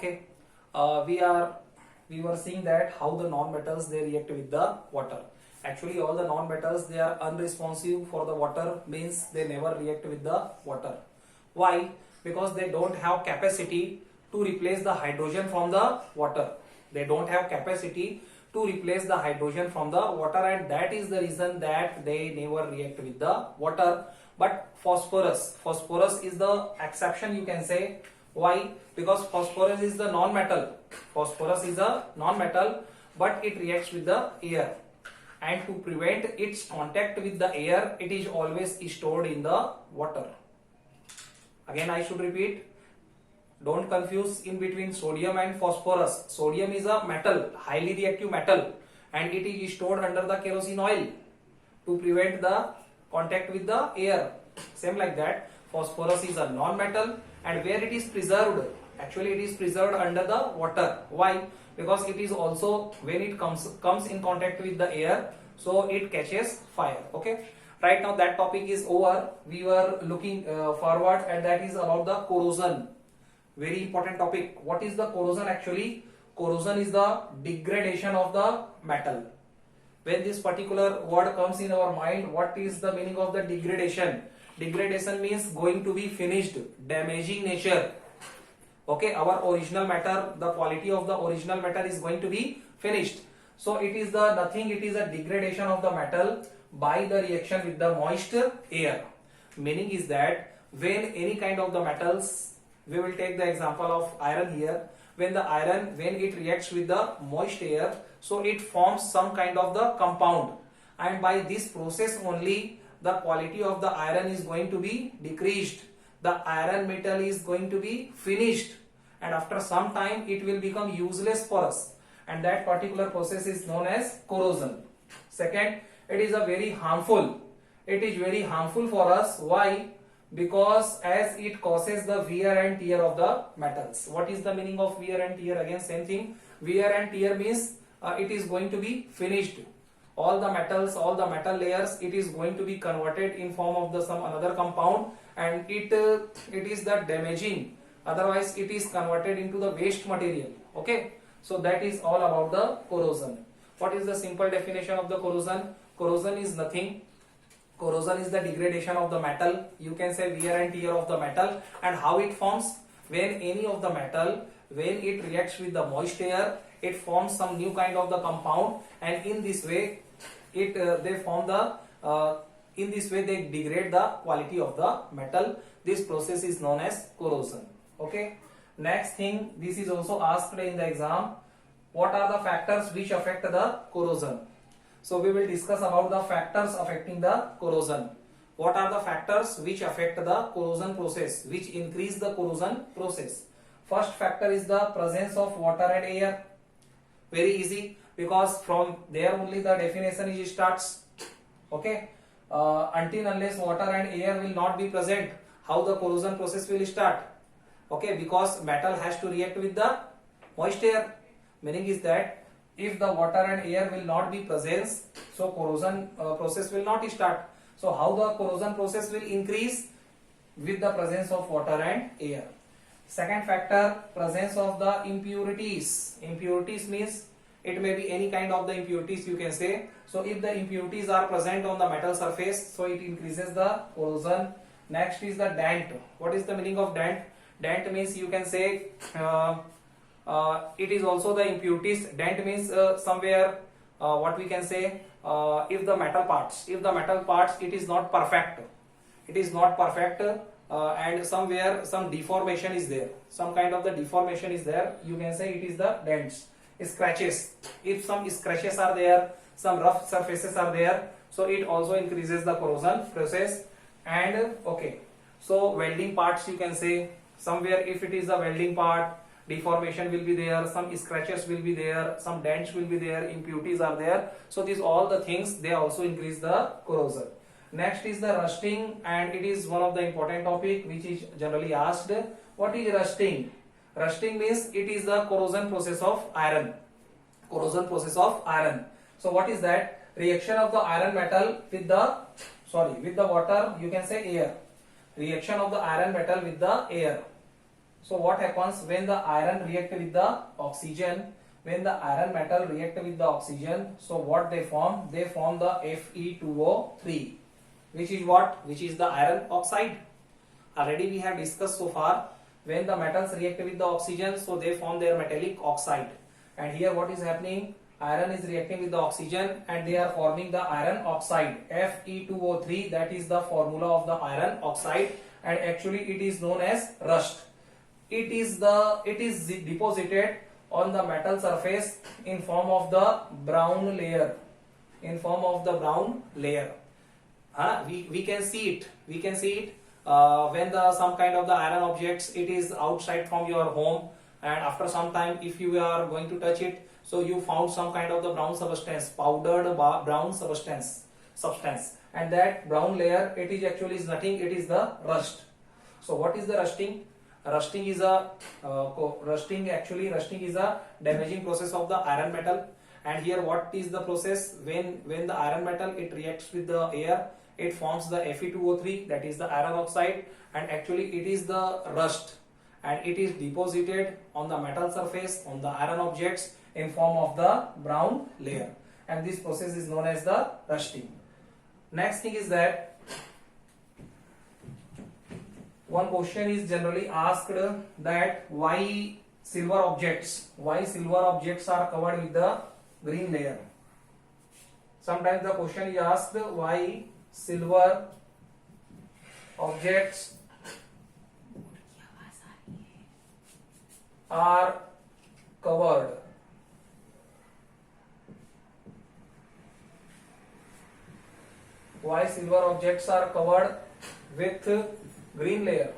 Okay, we were seeing that how the non-metals they react with the water. Actually, all the non-metals they are unresponsive for the water, means they never react with the water. Why? Because they don't have capacity to replace the hydrogen from the water. They don't have capacity to replace the hydrogen from the water, and that is the reason that they never react with the water. But phosphorus is the exception, you can say. Why? Because phosphorus is the non-metal. Phosphorus is a non-metal, but it reacts with the air. And to prevent its contact with the air, it is always stored in the water. Again, I should repeat. Don't confuse in between sodium and phosphorus. Sodium is a metal, highly reactive metal, and it is stored under the kerosene oil to prevent the contact with the air. Same like that, phosphorus is a non-metal, and where it is preserved, actually it is preserved under the water. Why? Because it is also, when it comes in contact with the air, so it catches fire. Okay, right now that topic is over. We were looking forward, and that is about the corrosion. Very important topic. What is the corrosion actually? Corrosion is the degradation of the metal. When this particular word comes in our mind, what is the meaning of the degradation? Degradation means going to be finished, damaging nature. Okay, our original matter, the quality of the original matter is going to be finished. So it is the nothing, it is a degradation of the metal by the reaction with the moist air. Meaning is that when any kind of the metals, we will take the example of iron here. When the iron, when it reacts with the moist air, so it forms some kind of the compound, and by this process only the quality of the iron is going to be decreased. The iron metal is going to be finished, and after some time it will become useless for us, and that particular process is known as corrosion. Second, it is a very harmful. It is very harmful for us. Why? Because as it causes the wear and tear of the metals. What is the meaning of wear and tear? Again, same thing. Wear and tear means it is going to be finished. All the metals, all the metal layers, it is going to be converted in form of the some another compound, and it is the damaging. Otherwise, it is converted into the waste material. Okay, so that is all about the corrosion. What is the simple definition of the corrosion? Corrosion is nothing. Corrosion is the degradation of the metal. You can say wear and tear of the metal. And how it forms? When any of the metal, when it reacts with the moist air, it forms some new kind of the compound, and in this way they degrade the quality of the metal. This process is known as corrosion. Okay, next thing, this is also asked in the exam. What are the factors which affect the corrosion? So we will discuss about the factors affecting the corrosion. What are the factors which affect the corrosion process, which increase the corrosion process? First factor is the presence of water and air. Very easy, because from there only the definition is starts. Okay, until unless water and air will not be present, how the corrosion process will start? Okay, because metal has to react with the moist air. Meaning is that if the water and air will not be present, so corrosion process will not start. So how the corrosion process will increase? With the presence of water and air. Second factor, presence of the impurities. Impurities means it may be any kind of the impurities, you can say. So if the impurities are present on the metal surface, so it increases the corrosion. Next is the dent. What is the meaning of dent? Dent means, you can say, it is also the impurities. Dent means somewhere what we can say, if the metal parts, it is not perfect. It is not perfect, and somewhere some deformation is there. Some kind of the deformation is there. You can say it is the dents, scratches. If some scratches are there, some rough surfaces are there, so it also increases the corrosion process. And okay, so welding parts, you can say, somewhere if it is a welding part, deformation will be there, some scratches will be there, some dents will be there, impurities are there. So these all the things, they also increase the corrosion. Next is the rusting, and it is one of the important topic which is generally asked. What is rusting? Rusting means it is the corrosion process of iron. Corrosion process of iron. So what is that? Reaction of the iron metal with the water, you can say air. Reaction of the iron metal with the air. So what happens when the iron react with the oxygen? When the iron metal react with the oxygen, so what they form? They form the Fe2O3, which is what? Which is the iron oxide. Already we have discussed so far. When the metals react with the oxygen, so they form their metallic oxide. And here what is happening? Iron is reacting with the oxygen and they are forming the iron oxide, Fe2O3. That is the formula of the iron oxide, and actually it is known as rust. It is deposited on the metal surface in form of the brown layer. In form of the brown layer. We can see it. We can see it when some kind of the iron objects, it is outside from your home, and after some time if you are going to touch it, so you found some kind of the brown substance, powdered brown substance, and that brown layer, it is actually is nothing, it is the rust. So what is the rusting? Rusting is a rusting is a damaging process of the iron metal. And here what is the process? When the iron metal, it reacts with the air, it forms the Fe2O3, that is the iron oxide, and actually it is the rust, and it is deposited on the metal surface, on the iron objects, in form of the brown layer, and this process is known as the rusting. Next thing is that one question is generally asked, that why silver objects are covered with the green layer. Sometimes the question is asked, why silver objects are covered with green layer.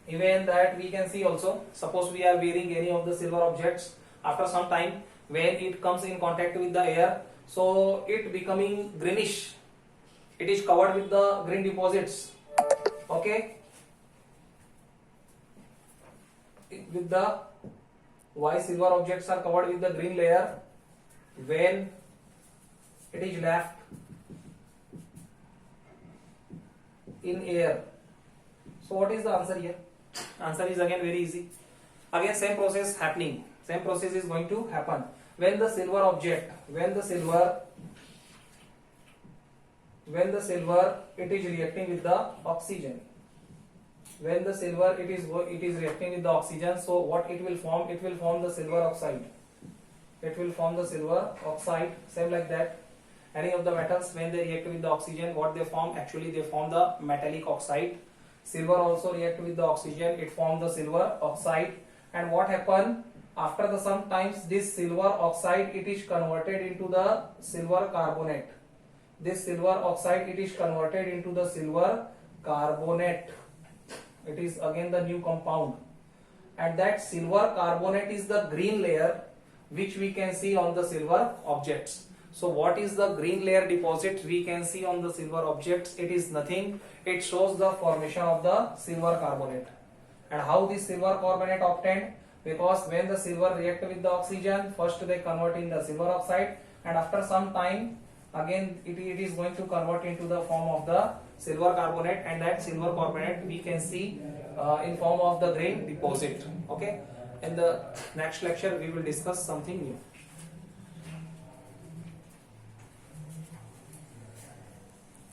Even that we can see also, suppose we are wearing any of the silver objects, after some time when it comes in contact with the air, so it becoming greenish, it is covered with the green deposits. Okay, with the why silver objects are covered with the green layer when it is left in air. So what is the answer here? Answer is again very easy. Again same process happening. Same process is going to happen when the silver object, when the silver it is reacting with the oxygen. When the silver it is reacting with the oxygen, so what it will form? It will form the silver oxide. It will form the silver oxide. Same like that. Any of the metals, when they react with the oxygen, what they form? Actually they form the metallic oxide. Silver also react with the oxygen, it forms the silver oxide. And what happen? After the sometimes this silver oxide, it is converted into the silver carbonate. This silver oxide, it is converted into the silver carbonate. It is again the new compound. And that silver carbonate is the green layer which we can see on the silver objects. So what is the green layer deposit we can see on the silver objects? It is nothing. It shows the formation of the silver carbonate. And how this silver carbonate obtained? Because when the silver react with the oxygen, first they convert in the silver oxide, and after some time again it is going to convert into the form of the silver carbonate, and that silver carbonate we can see in form of the green deposit. Okay, in the next lecture we will discuss something new.